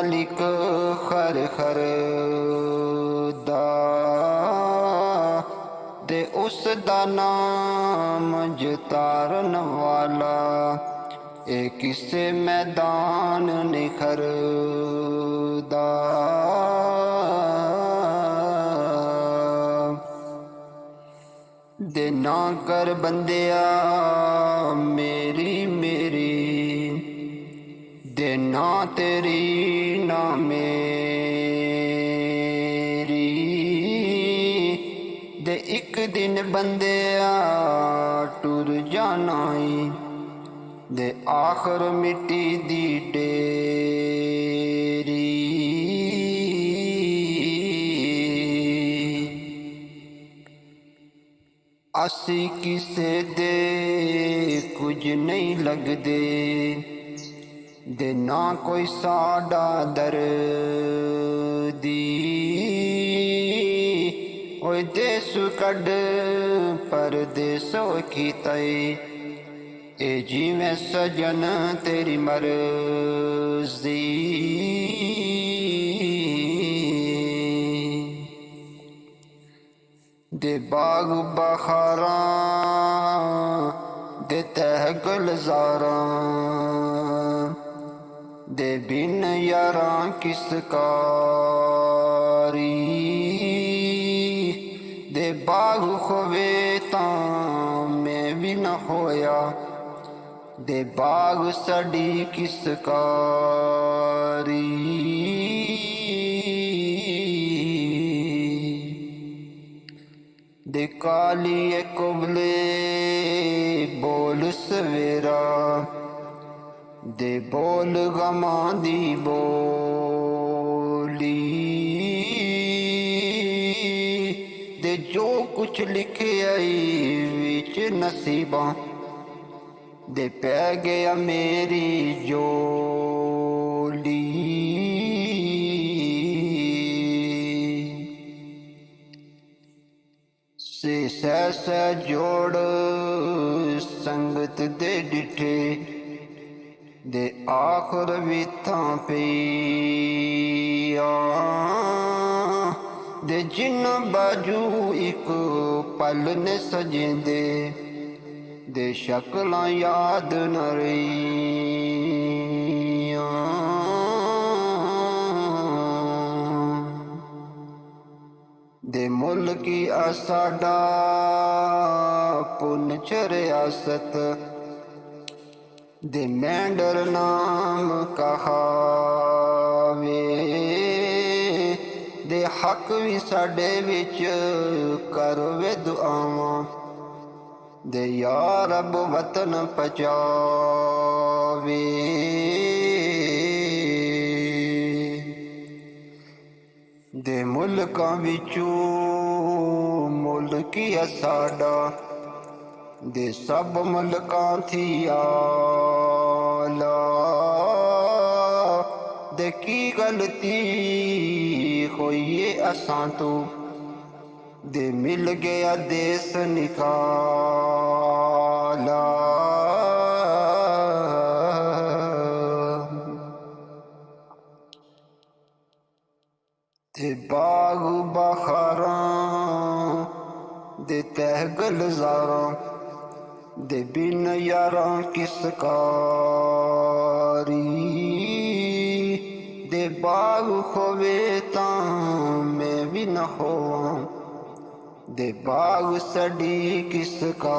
ਮਾਲਿਕ ਖਰ ਖਰ ਦਾ ਤੇ ਉਸ ਦਾ ਨਾਮ ਜਤਾਰਨ ਵਾਲਾ ਇਹ ਕਿਸੇ ਮੈਦਾਨ ਨਿਖਰਦਾ ਦੇ ਨਾ ਕਰ ਬੰਦਿਆ ਮੇਰੀ ਮੇਰੀ ਦੇ ਨਾ ਤੇਰੀ ਨਾ ਮੇਰੀ ਦੇ ਇੱਕ ਦਿਨ ਬੰਦਿਆ ਟੁਰ ਜਾਣਾ ਈ ਦੇ ਆਖਰ ਮਿੱਟੀ ਦੀ ਢੇਰੀ ਅਸੀਂ ਕਿਸੇ ਦੇ ਕੁਝ ਨਹੀਂ ਲੱਗਦੇ ਦੇ ਨਾ ਕੋਈ ਸਾਡਾ ਦਰਦੀ ਓਏ ਦੇਸ ਕੱਢ ਪਰਦੇਸੋਂ ਕੀਤੇ ਇਹ ਜਿਵੇਂ ਸਜਨ ਤੇਰੀ ਮਰਜ਼ੀ ਦੇ ਬਾਗ ਬਹਾਰਾਂ ਦੇ ਤਹਿ ਗੁਲਜ਼ਾਰਾਂ ਦੇ ਬਿਨ ਯਾਰਾਂ ਕਿਸ ਕਾਰੀ ਦੇ ਬਾਗ ਖੋਵੇ ਤਾਂ ਮੈਂ ਵੀ ਨਾ ਹੋਇਆ ਦੇ ਬਾਗ ਸਾਡੀ ਕਿਸ ਕਾਰੀ ਦੇ ਕਾਲੀਏ ਕੁਬਲੇ ਬੋਲ ਸਵੇਰਾ ਦੇ ਬੋਲ ਗਮਾਂ ਦੀ ਬੋਲੀ ਦੇ ਜੋ ਕੁਛ ਲਿਖਿਆ ਵਿੱਚ ਨਸੀਬਾਂ ਦੇ ਪੈ ਗਿਆ ਮੇਰੀ ਜੋਲੀ ਸੇ ਸੈ ਜੋੜ ਸੰਗਤ ਦੇ ਡਿਠੇ ਦੇ ਆਖਰ ਵਿਥਾਂ ਪਈਆ ਦੇ ਜਿਨ ਬਾਜੂ ਇੱਕ ਪਲ ਨੇ ਸਜਿੰਦੇ ਦੇ ਸ਼ਕਲਾਂ ਯਾਦ ਨ ਰਹੀਆਂ ਦੇ ਮੁੱਲ ਕੀ ਸਾਡਾ ਪੁੰਨ ਚਰਿਆਸਤ ਦੇ ਮੈਂਡਰ ਨਾਮ ਕਹਾਵੇ ਦੇ ਹੱਕ ਵੀ ਸਾਡੇ ਵਿੱਚ ਕਰਵੇ ਦੁਆਵਾਂ ਦੇ ਯਾ ਰੱਬ ਵਤਨ ਪਹੁੰਚਾਵੇ ਦੇ ਮੁਲਕਾਂ ਵਿੱਚੋਂ ਮੁਲਕੀ ਸਾਡਾ ਦੇ ਸਭ ਮੁਲਕਾਂ ਥੀ ਆਲਾ ਦੇ ਕੀ ਗਲਤੀ ਹੋਈ ਅਸਾਂ ਤੋਂ ਦੇ ਮਿਲ ਗਿਆ ਦੇਸ ਨਿਕਾਲਾ ਤੇ ਬਾਗ ਬਹਾਰਾਂ ਦੇ ਤਹਿ ਗੁਲਜ਼ਾਰਾਂ ਦੇ ਬਿਨ ਯਾਰਾਂ ਕਿਸ ਕਾਰੀ ਦੇ ਬਾਗ ਹੋਵੇ ਤਾਂ ਮੈਂ ਵੀ ਨਾ ਹੋਵਾਂ ਦੇ ਬਾਗ ਸਾਡੀ ਕਿਸ ਕਾਰੀ